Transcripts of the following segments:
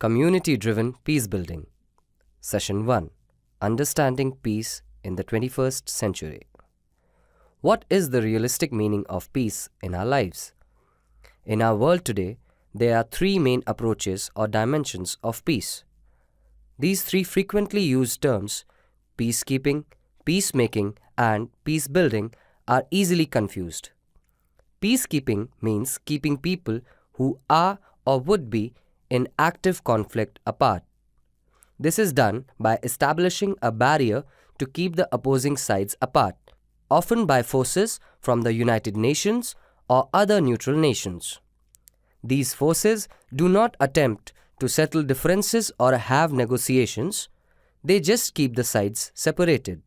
Community-Driven Peace Building. Session 1. Understanding Peace in the 21st Century. What is the realistic meaning of peace in our lives? In our world today, there are three main approaches or dimensions of peace. These three frequently used terms, peacekeeping, peacemaking, and peace building, are easily confused. Peacekeeping means keeping people who are or would be in active conflict apart. This is done by establishing a barrier to keep the opposing sides apart, often by forces from the United Nations or other neutral nations. These forces do not attempt to settle differences or have negotiations, they just keep the sides separated.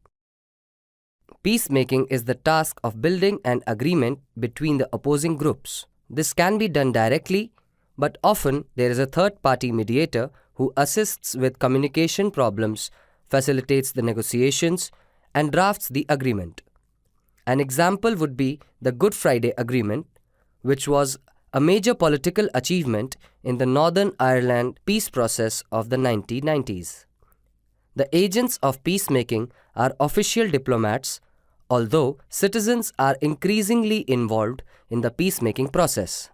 Peacemaking is the task of building an agreement between the opposing groups. This can be done directly, but often there is a third-party mediator who assists with communication problems, facilitates the negotiations, and drafts the agreement. An example would be the Good Friday Agreement, which was a major political achievement in the Northern Ireland peace process of the 1990s. The agents of peacemaking are official diplomats, although citizens are increasingly involved in the peacemaking process.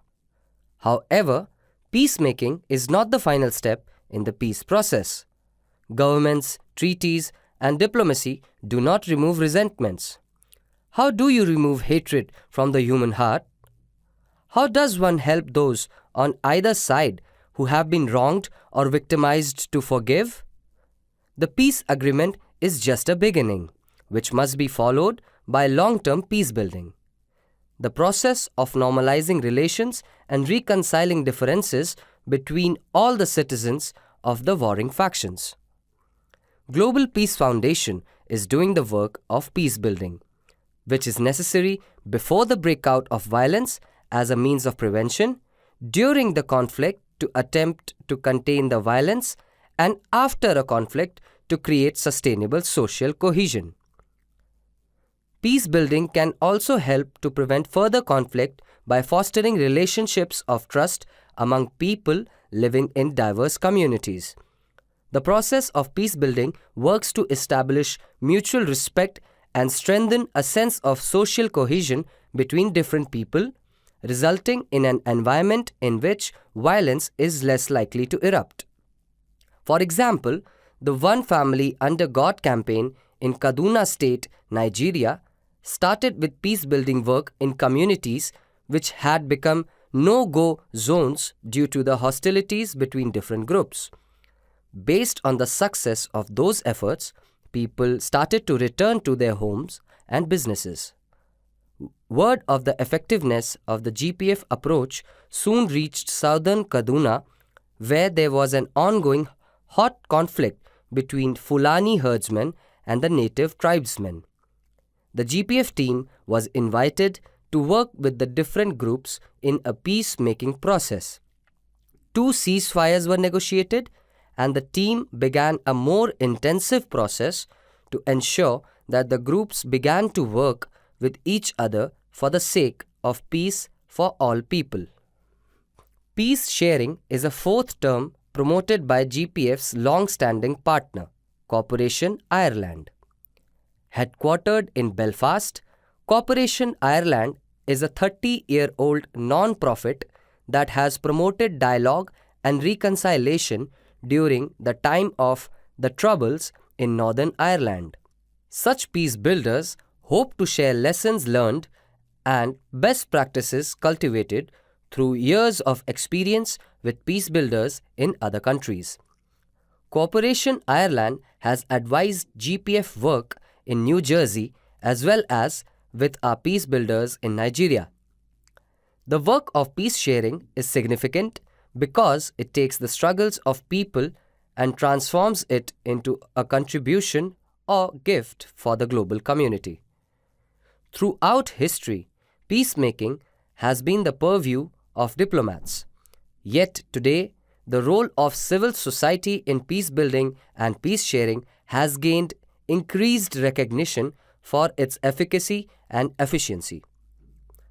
However, peacemaking is not the final step in the peace process. Governments, treaties, and diplomacy do not remove resentments. How do you remove hatred from the human heart? How does one help those on either side who have been wronged or victimized to forgive? The peace agreement is just a beginning, which must be followed by long-term peace building. The process of normalizing relations and reconciling differences between all the citizens of the warring factions. Global Peace Foundation is doing the work of peace building, which is necessary before the breakout of violence as a means of prevention, during the conflict to attempt to contain the violence, and after a conflict to create sustainable social cohesion. Peace building can also help to prevent further conflict by fostering relationships of trust among people living in diverse communities. The process of peace building works to establish mutual respect and strengthen a sense of social cohesion between different people, resulting in an environment in which violence is less likely to erupt. For example, the One Family Under God campaign in Kaduna State, Nigeria, started with peace-building work in communities which had become no-go zones due to the hostilities between different groups. Based on the success of those efforts, people started to return to their homes and businesses. Word of the effectiveness of the GPF approach soon reached southern Kaduna, where there was an ongoing hot conflict between Fulani herdsmen and the native tribesmen. The GPF team was invited to work with the different groups in a peacemaking process. 2 ceasefires were negotiated, and the team began a more intensive process to ensure that the groups began to work with each other for the sake of peace for all people. Peace sharing is a fourth term promoted by GPF's long-standing partner, Corporation Ireland. Headquartered in Belfast, Corporation Ireland is a 30-year-old non-profit that has promoted dialogue and reconciliation during the time of the Troubles in Northern Ireland. Such peace builders hope to share lessons learned and best practices cultivated through years of experience with peace builders in other countries. Corporation Ireland has advised GPF work in New Jersey as well as with our peace builders in Nigeria. The work of peace sharing is significant because it takes the struggles of people and transforms it into a contribution or gift for the global community. Throughout history, peacemaking has been the purview of diplomats. Yet today, the role of civil society in peace building and peace sharing has gained increased recognition for its efficacy and efficiency.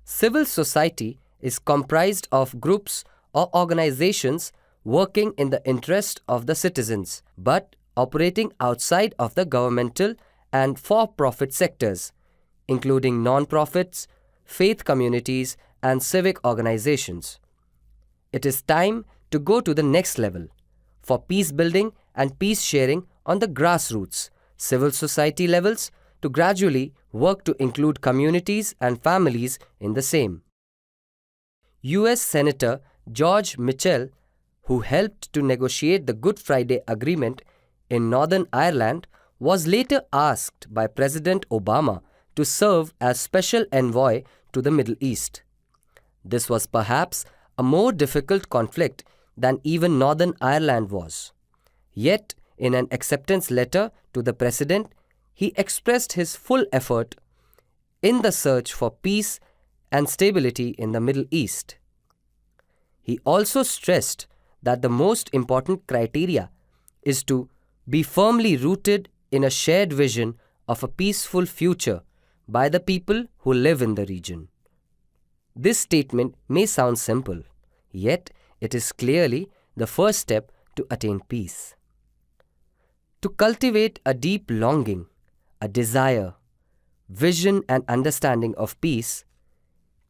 Civil society is comprised of groups or organizations working in the interest of the citizens, but operating outside of the governmental and for-profit sectors, including non-profits, faith communities, and civic organizations. It is time to go to the next level for peace building and peace sharing on the grassroots, civil society levels to gradually work to include communities and families in the same. US Senator George Mitchell, who helped to negotiate the Good Friday Agreement in Northern Ireland, was later asked by President Obama to serve as special envoy to the Middle East. This was perhaps a more difficult conflict than even Northern Ireland was. Yet, in an acceptance letter to the President, he expressed his full effort in the search for peace and stability in the Middle East. He also stressed that the most important criteria is to be firmly rooted in a shared vision of a peaceful future by the people who live in the region. This statement may sound simple, yet it is clearly the first step to attain peace. To cultivate a deep longing, a desire, vision and understanding of peace,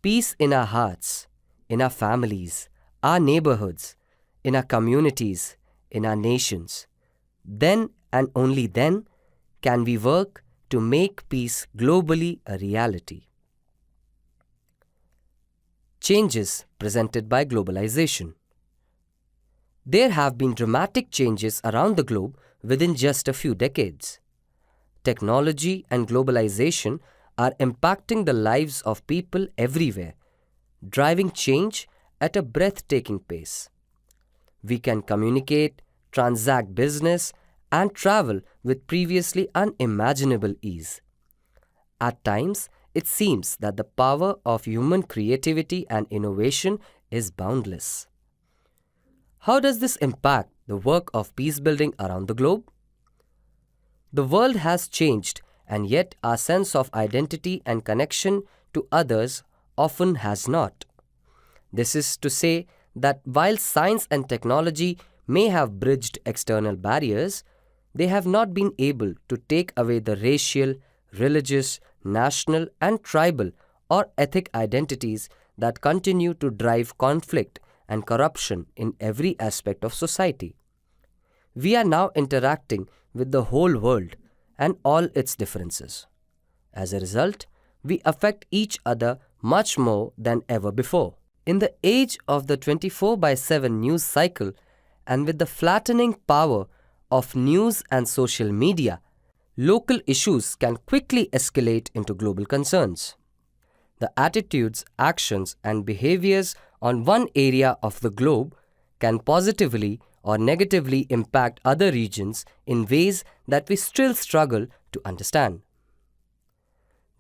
peace in our hearts, in our families, our neighborhoods, in our communities, in our nations, then and only then can we work to make peace globally a reality. Changes presented by globalization. There have been dramatic changes around the globe within just a few decades. Technology and globalization are impacting the lives of people everywhere, driving change at a breathtaking pace. We can communicate, transact business, and travel with previously unimaginable ease. At times, it seems that the power of human creativity and innovation is boundless. How does this impact the work of peace building around the globe? The world has changed, and yet our sense of identity and connection to others often has not. This is to say that while science and technology may have bridged external barriers, they have not been able to take away the racial, religious, national, and tribal or ethnic identities that continue to drive conflict and corruption in every aspect of society. We are now interacting with the whole world and all its differences. As a result, we affect each other much more than ever before. In the age of the 24/7 news cycle and with the flattening power of news and social media, local issues can quickly escalate into global concerns. The attitudes, actions, and behaviors on one area of the globe can positively or negatively impact other regions in ways that we still struggle to understand.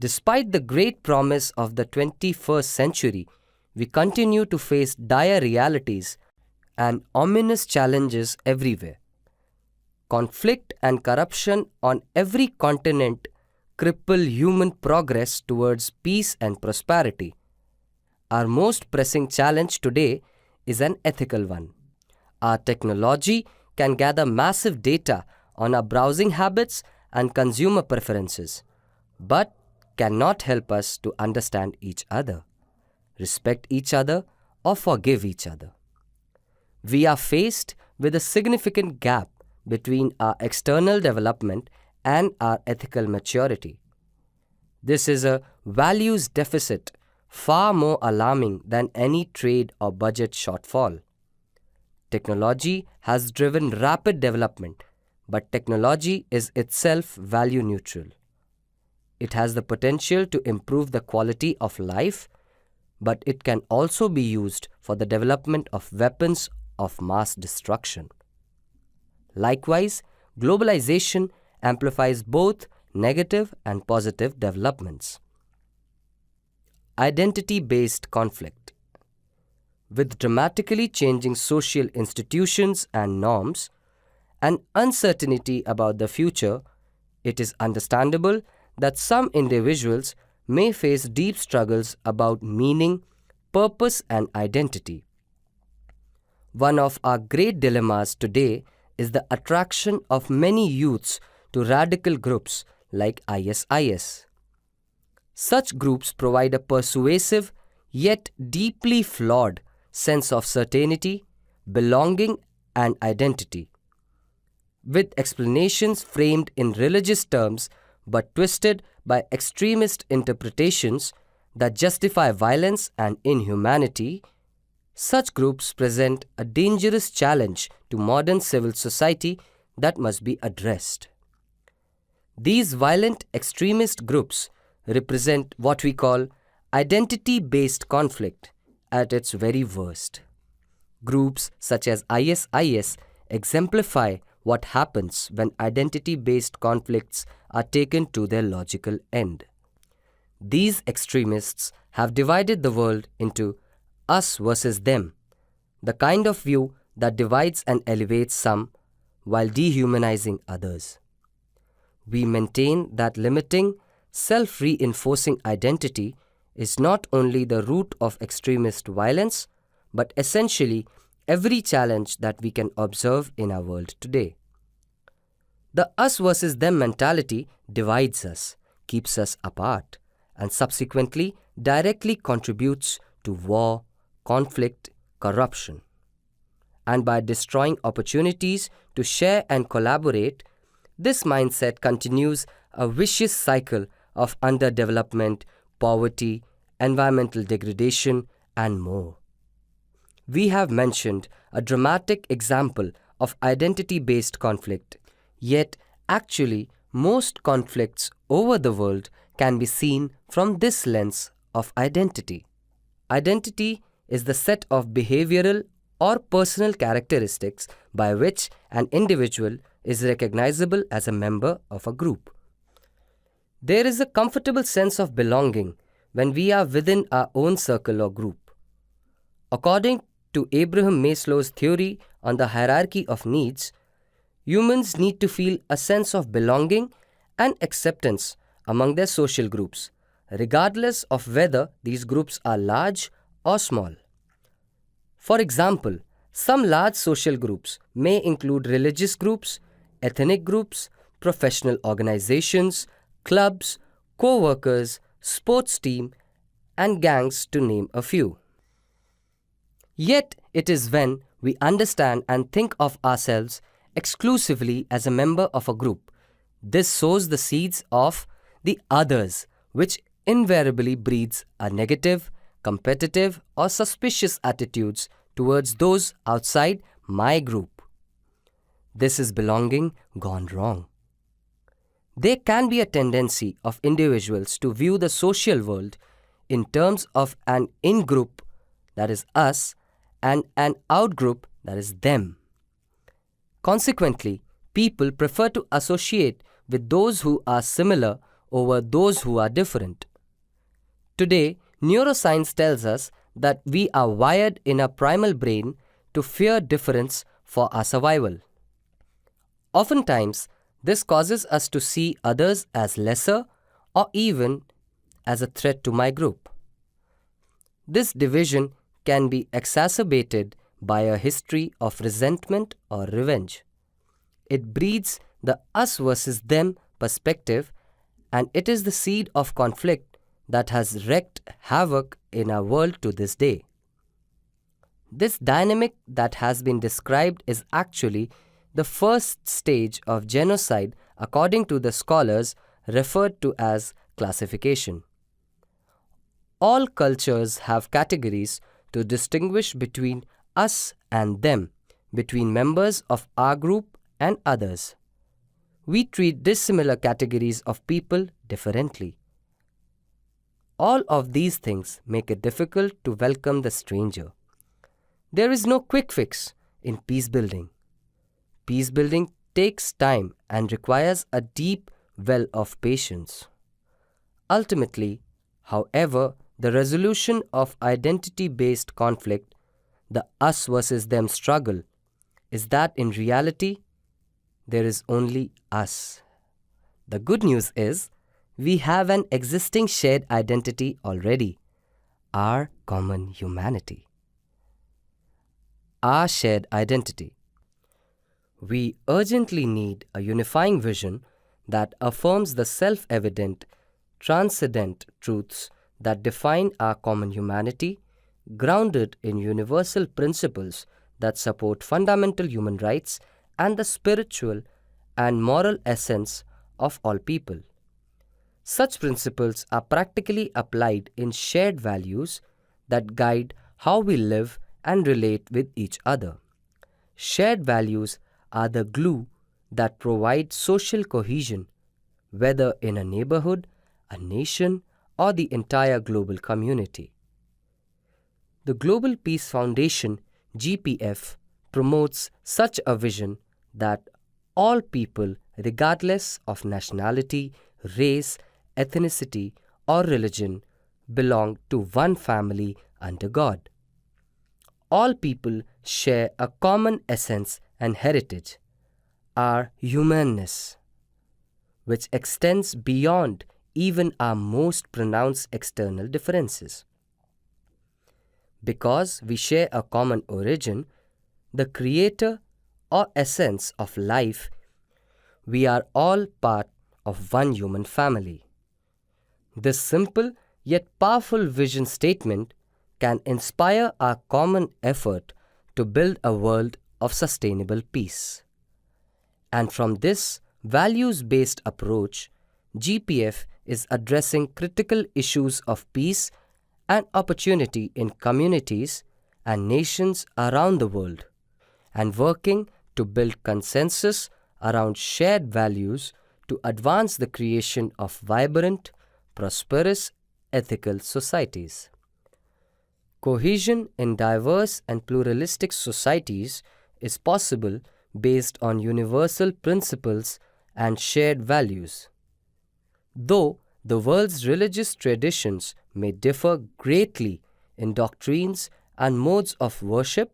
Despite the great promise of the 21st century, we continue to face dire realities and ominous challenges everywhere. Conflict and corruption on every continent cripple human progress towards peace and prosperity. Our most pressing challenge today is an ethical one. Our technology can gather massive data on our browsing habits and consumer preferences, but cannot help us to understand each other, respect each other, or forgive each other. We are faced with a significant gap between our external development and our ethical maturity. This is a values deficit far more alarming than any trade or budget shortfall. Technology has driven rapid development, but technology is itself value neutral. It has the potential to improve the quality of life, but it can also be used for the development of weapons of mass destruction. Likewise, globalization amplifies both negative and positive developments. Identity-based conflict. With dramatically changing social institutions and norms, and uncertainty about the future, it is understandable that some individuals may face deep struggles about meaning, purpose, and identity. One of our great dilemmas today is the attraction of many youths to radical groups like ISIS. Such groups provide a persuasive yet deeply flawed sense of certainty, belonging, and identity. With explanations framed in religious terms but twisted by extremist interpretations that justify violence and inhumanity, such groups present a dangerous challenge to modern civil society that must be addressed. These violent extremist groups represent what we call identity-based conflict at its very worst. Groups such as ISIS exemplify what happens when identity-based conflicts are taken to their logical end. These extremists have divided the world into us versus them, the kind of view that divides and elevates some while dehumanizing others. We maintain that limiting, self-reinforcing identity is not only the root of extremist violence, but essentially every challenge that we can observe in our world today. The us versus them mentality divides us, keeps us apart, and subsequently directly contributes to war, conflict, corruption. And by destroying opportunities to share and collaborate, this mindset continues a vicious cycle of underdevelopment, poverty, environmental degradation, and more. We have mentioned a dramatic example of identity-based conflict, yet actually most conflicts over the world can be seen from this lens of identity. Identity is the set of behavioral or personal characteristics by which an individual is recognizable as a member of a group. There is a comfortable sense of belonging when we are within our own circle or group. According to Abraham Maslow's theory on the hierarchy of needs, humans need to feel a sense of belonging and acceptance among their social groups, regardless of whether these groups are large or small. For example, some large social groups may include religious groups, ethnic groups, professional organizations, clubs, co-workers, sports team, and gangs, to name a few. Yet it is when we understand and think of ourselves exclusively as a member of a group, this sows the seeds of the others, which invariably breeds a negative, competitive, or suspicious attitudes towards those outside my group. This is belonging gone wrong. There can be a tendency of individuals to view the social world in terms of an in-group, that is us, and an out-group, that is them. Consequently, people prefer to associate with those who are similar over those who are different. Today, neuroscience tells us that we are wired in our primal brain to fear difference for our survival. Oftentimes, this causes us to see others as lesser or even as a threat to my group. This division can be exacerbated by a history of resentment or revenge. It breeds the us versus them perspective, and it is the seed of conflict that has wreaked havoc in our world to this day. This dynamic that has been described is actually the first stage of genocide according to the scholars referred to as classification. All cultures have categories to distinguish between us and them, between members of our group and others. We treat dissimilar categories of people differently. All of these things make it difficult to welcome the stranger. There is no quick fix in peace building. Peace building takes time and requires a deep well of patience. Ultimately, however, the resolution of identity-based conflict, the us versus them struggle, is that in reality, there is only us. The good news is, we have an existing shared identity already, our common humanity. our shared identity. We urgently need a unifying vision that affirms the self-evident, transcendent truths that define our common humanity, grounded in universal principles that support fundamental human rights and the spiritual and moral essence of all people. Such principles are practically applied in shared values that guide how we live and relate with each other. Shared values are the glue that provide social cohesion, whether in a neighborhood, a nation, or the entire global community. The Global Peace Foundation, GPF, promotes such a vision that all people, regardless of nationality, race, ethnicity, or religion, belong to one family under God. All people share a common essence and heritage, our humanness, which extends beyond even our most pronounced external differences. Because we share a common origin, the creator or essence of life, we are all part of one human family. This simple yet powerful vision statement can inspire our common effort to build a world of sustainable peace. And from this values-based approach, GPF is addressing critical issues of peace and opportunity in communities and nations around the world, and working to build consensus around shared values to advance the creation of vibrant, prosperous, ethical societies. Cohesion in diverse and pluralistic societies is possible based on universal principles and shared values. Though the world's religious traditions may differ greatly in doctrines and modes of worship,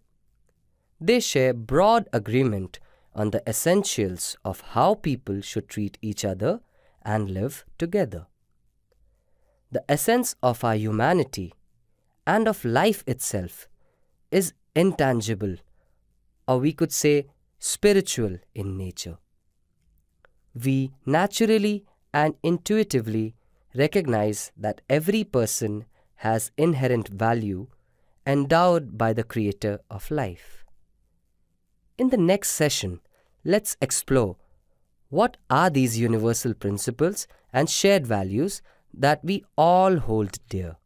they share broad agreement on the essentials of how people should treat each other and live together. The essence of our humanity and of life itself is intangible, or we could say spiritual in nature. We naturally and intuitively recognize that every person has inherent value endowed by the creator of life. In the next session, let's explore what are these universal principles and shared values that we all hold dear.